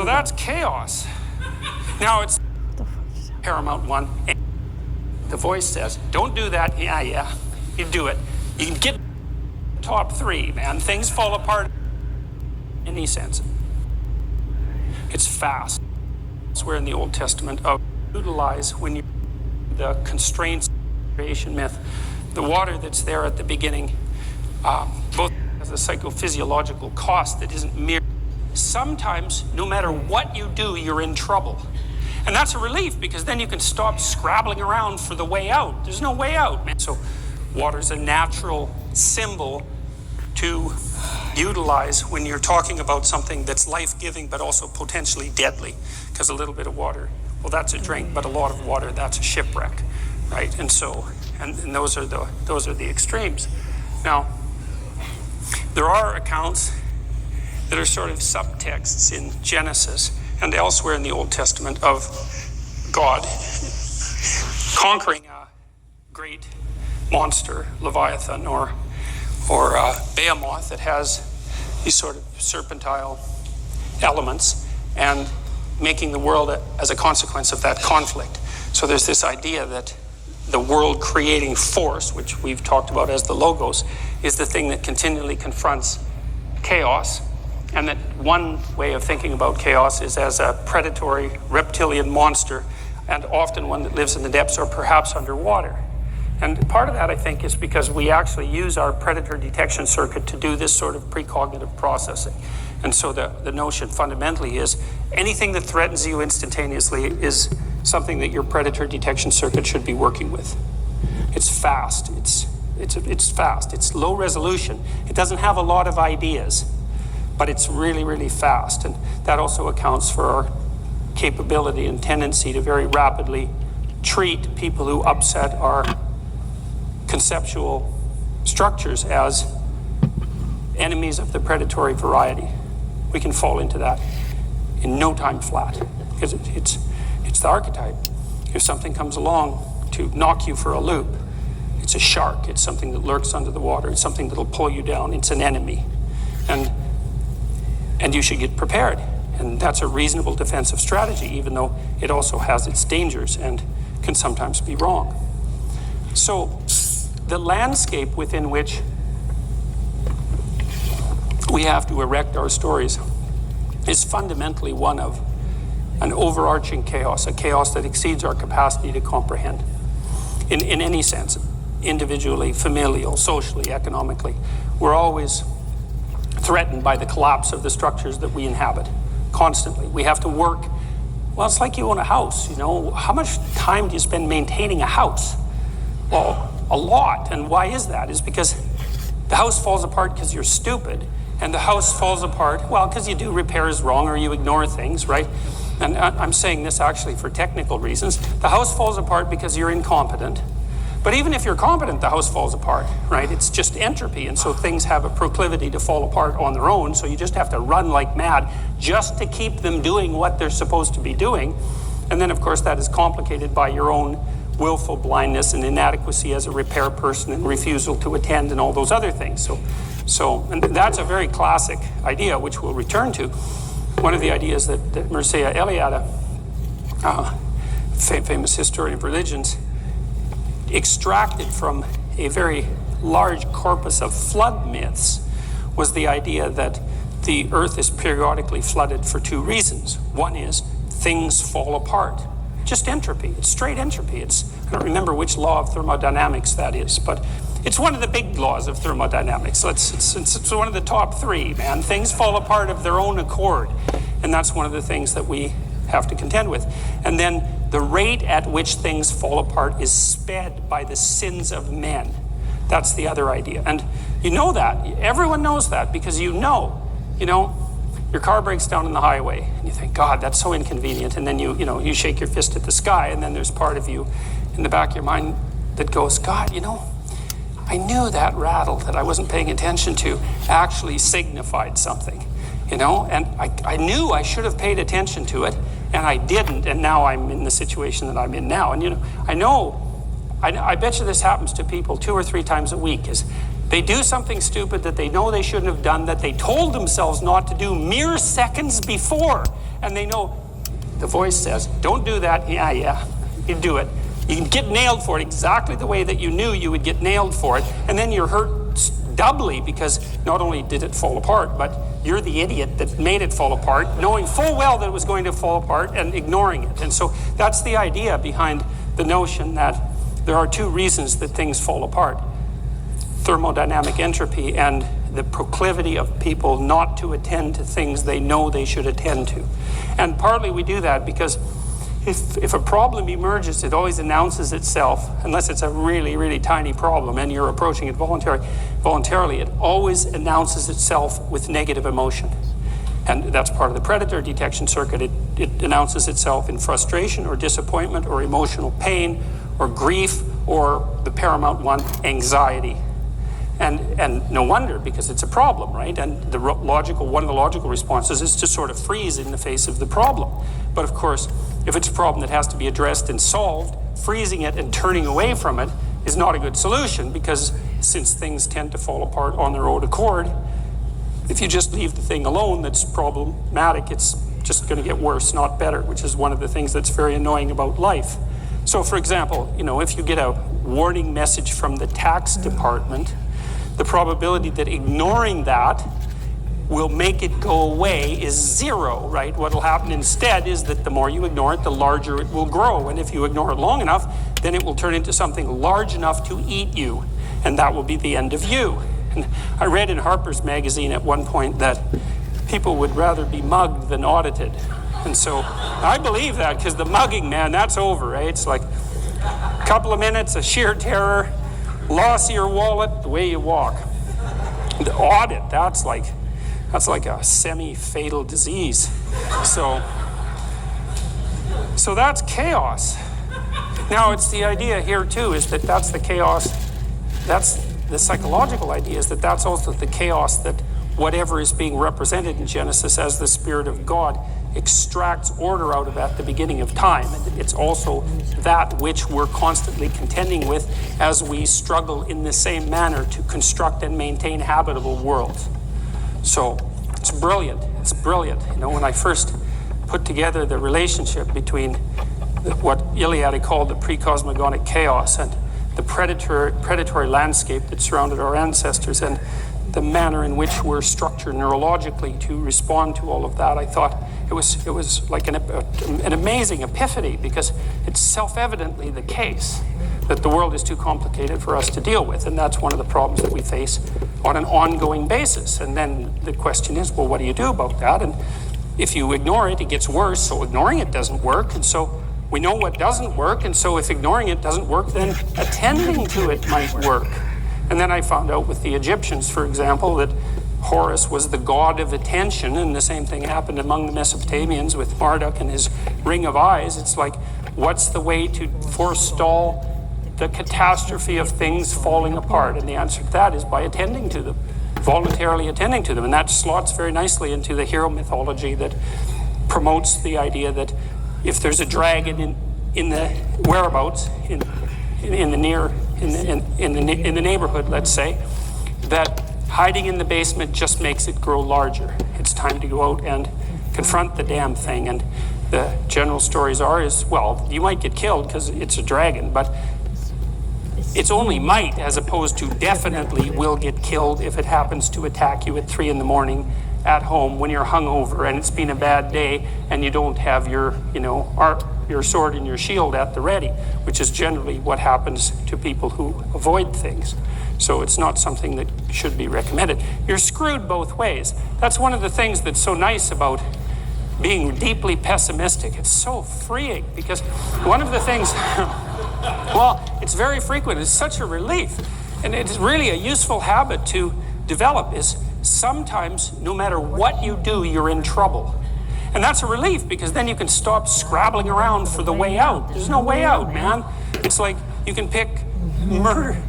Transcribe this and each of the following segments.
So that's chaos. Now it's paramount one. The voice says, don't do that. Yeah, you do it. You can get top three, man. Things fall apart in any sense. It's fast. It's where in the Old Testament of utilize when you the constraints creation myth. The water that's there at the beginning, both has a psychophysiological cost that isn't mere. Sometimes, no matter what you do, you're in trouble. And that's a relief because then you can stop scrabbling around for the way out. There's no way out, man. So water's a natural symbol to utilize when you're talking about something that's life-giving but also potentially deadly. Because a little bit of water, well, that's a drink, but a lot of water, that's a shipwreck, right? And so, and those are the extremes. Now, there are accounts that are sort of subtexts in Genesis and elsewhere in the Old Testament of God conquering a great monster, Leviathan, or Behemoth that has these sort of serpentine elements and making the world as a consequence of that conflict. So there's this idea that the world creating force, which we've talked about as the logos, is the thing that continually confronts chaos. And that one way of thinking about chaos is as a predatory reptilian monster, and often one that lives in the depths or perhaps underwater. And part of that, I think, is because we actually use our predator detection circuit to do this sort of precognitive processing. And so the notion fundamentally is anything that threatens you instantaneously is something that your predator detection circuit should be working with. It's fast. It's fast. It's low resolution. It doesn't have a lot of ideas, but it's really, really fast. And that also accounts for our capability and tendency to very rapidly treat people who upset our conceptual structures as enemies of the predatory variety. We can fall into that in no time flat because it's the archetype. If something comes along to knock you for a loop, it's a shark. It's something that lurks under the water. It's something that'll pull you down. It's an enemy. And you should get prepared. And that's a reasonable defensive strategy, even though it also has its dangers and can sometimes be wrong. So the landscape within which we have to erect our stories is fundamentally one of an overarching chaos, a chaos that exceeds our capacity to comprehend in any sense, individually, familial, socially, economically. We're always threatened by the collapse of the structures that we inhabit constantly. We have to work. Well, it's like you own a house, you know. How much time do you spend maintaining a house? Well, a lot. And why is that? Is because the house falls apart because you're stupid, and the house falls apart, well, because you do repairs wrong or you ignore things, right? And I'm saying this actually for technical reasons. The house falls apart because you're incompetent. But even if you're competent, the house falls apart, right? It's just entropy, and so things have a proclivity to fall apart on their own, so you just have to run like mad just to keep them doing what they're supposed to be doing. And then, of course, that is complicated by your own willful blindness and inadequacy as a repair person and refusal to attend and all those other things. And that's a very classic idea, which we'll return to. One of the ideas that Mircea Eliade, famous historian of religions, extracted from a very large corpus of flood myths was the idea that the earth is periodically flooded for two reasons. One is things fall apart. Just entropy. It's straight entropy. I don't remember which law of thermodynamics that is, but it's one of the big laws of thermodynamics. It's one of the top three, man. Things fall apart of their own accord. And that's one of the things that we have to contend with. And then the rate at which things fall apart is sped by the sins of men. That's the other idea. And you know that. Everyone knows that because you know, your car breaks down on the highway and you think, God, that's so inconvenient. And then you shake your fist at the sky, and then there's part of you in the back of your mind that goes, God, I knew that rattle that I wasn't paying attention to actually signified something, and I knew I should have paid attention to it, and I didn't, and now I'm in the situation that I'm in now. And I bet you this happens to people 2 or 3 times a week, is They do something stupid that they know they shouldn't have done, that they told themselves not to do mere seconds before. And they know, the voice says, don't do that. Yeah, you do it. You can get nailed for it exactly the way that you knew you would get nailed for it. And then you're hurt doubly because not only did it fall apart, but you're the idiot that made it fall apart, knowing full well that it was going to fall apart and ignoring it. And so that's the idea behind the notion that there are two reasons that things fall apart: thermodynamic entropy and the proclivity of people not to attend to things they know they should attend to. And partly we do that because if a problem emerges, it always announces itself, unless it's a really, really tiny problem and you're approaching it voluntarily, it always announces itself with negative emotion. And that's part of the predator detection circuit. It announces itself in frustration or disappointment or emotional pain or grief or the paramount one, anxiety. And no wonder, because it's a problem, right? And one of the logical responses is to sort of freeze in the face of the problem. But of course, if it's a problem that has to be addressed and solved, freezing it and turning away from it is not a good solution, because since things tend to fall apart on their own accord, if you just leave the thing alone that's problematic, it's just going to get worse, not better, which is one of the things that's very annoying about life. So for example, if you get a warning message from the tax department, the probability that ignoring that will make it go away is zero, right? What will happen instead is that the more you ignore it, the larger it will grow. And if you ignore it long enough, then it will turn into something large enough to eat you. And that will be the end of you. And I read in Harper's Magazine at one point that people would rather be mugged than audited. And so I believe that, because the mugging, man, that's over, right? It's like a couple of minutes of sheer terror, loss of your wallet, the way you walk. The audit, that's like a semi-fatal disease. So that's chaos. Now, it's the idea here too, is that that's the chaos. That's the psychological idea, is that that's also the chaos that whatever is being represented in Genesis as the Spirit of God extracts order out of at the beginning of time. And it's also that which we're constantly contending with as we struggle in the same manner to construct and maintain habitable worlds. So it's brilliant. It's brilliant. When I first put together the relationship between what Iliad called the pre-cosmogonic chaos and the predatory landscape that surrounded our ancestors and the manner in which we're structured neurologically to respond to all of that, I thought it was like an amazing epiphany, because it's self-evidently the case that the world is too complicated for us to deal with, and that's one of the problems that we face on an ongoing basis. And then the question is, well, what do you do about that? And if you ignore it, it gets worse, so ignoring it doesn't work, and so we know what doesn't work, and so if ignoring it doesn't work, then attending to it might work. And then I found out with the Egyptians, for example, that Horus was the god of attention, and the same thing happened among the Mesopotamians with Marduk and his ring of eyes. It's like, what's the way to forestall the catastrophe of things falling apart? And the answer to that is by attending to them, voluntarily attending to them. And that slots very nicely into the hero mythology that promotes the idea that if there's a dragon in the whereabouts, in the neighborhood, let's say, that hiding in the basement just makes it grow larger. It's time to go out and confront the damn thing. And the general stories well, you might get killed because it's a dragon, but it's only might, as opposed to definitely will get killed if it happens to attack you at 3 a.m. at home when you're hungover and it's been a bad day and you don't have your sword and your shield at the ready, which is generally what happens to people who avoid things. So it's not something that should be recommended. You're screwed both ways. That's one of the things that's so nice about being deeply pessimistic. It's so freeing, because one of the things, well, it's very frequent. It's such a relief. And it's really a useful habit to develop, is sometimes no matter what you do, you're in trouble. And that's a relief, because then you can stop scrabbling around for the way out. There's no way out, man. It's like you can pick murder,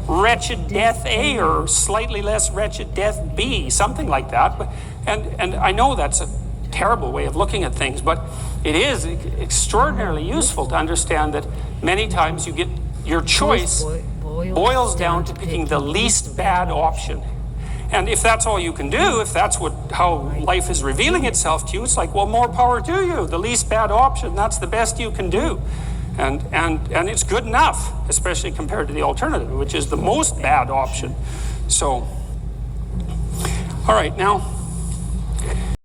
wretched death A or slightly less wretched death B, something like that. And I know that's a terrible way of looking at things, but it is extraordinarily useful to understand that many times you get your choice boils down to picking the least bad option. And if that's all you can do, if that's how life is revealing itself to you, it's like, well, more power to you. The least bad option, that's the best you can do. And it's good enough, especially compared to the alternative, which is the most bad option. So, all right, now,